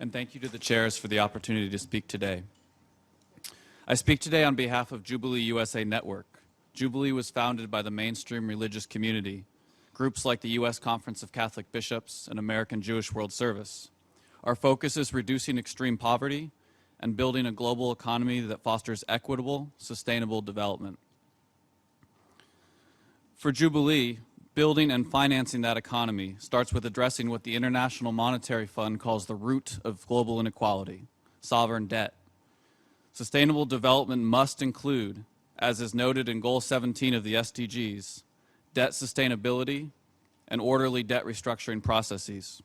and thank you to the chairs for the opportunity to speak today. I speak today on behalf of Jubilee USA Network. Jubilee was founded by the mainstream religious community, groups like the U.S. Conference of Catholic Bishops and American Jewish World Service. Our focus is reducing extreme poverty and building a global economy that fosters equitable, sustainable development. For Jubilee, building and financing that economy starts with addressing what the International Monetary Fund calls the root of global inequality, sovereign debt. Sustainable development must include, as is noted in Goal 17 of the SDGs, debt sustainability and orderly debt restructuring processes.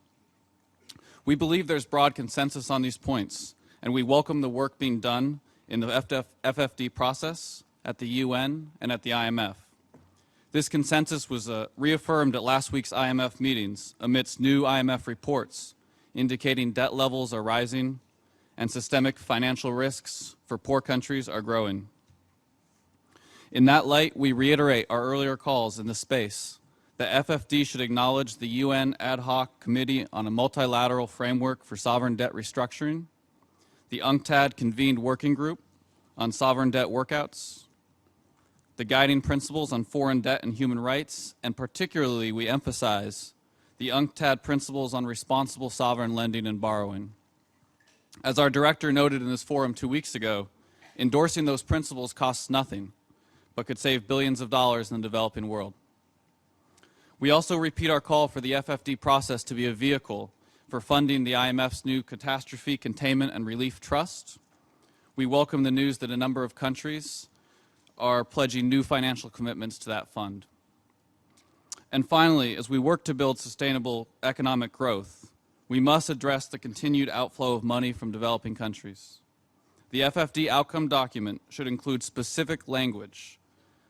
We believe there's broad consensus on these points, and we welcome the work being done in the FFD process at the UN and at the IMF. This consensus was reaffirmed at last week's IMF meetings amidst new IMF reports indicating debt levels are rising and systemic financial risks for poor countries are growing. In that light, we reiterate our earlier calls in this space that FFD should acknowledge the UN Ad Hoc Committee on a Multilateral Framework for Sovereign Debt Restructuring, the UNCTAD convened working group on sovereign debt workouts, the guiding principles on foreign debt and human rights, and particularly we emphasize the UNCTAD principles on responsible sovereign lending and borrowing. As our director noted in this forum 2 weeks ago, endorsing those principles costs nothing, but could save billions of dollars in the developing world. We also repeat our call for the FFD process to be a vehicle for funding the IMF's new Catastrophe Containment and Relief Trust. We welcome the news that a number of countries are pledging new financial commitments to that fund. And finally, as we work to build sustainable economic growth, we must address the continued outflow of money from developing countries. The FFD outcome document should include specific language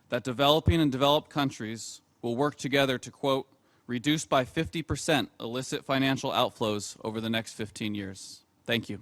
that developing and developed countries will work together to, quote, reduce by 50% illicit financial outflows over the next 15 years. Thank you.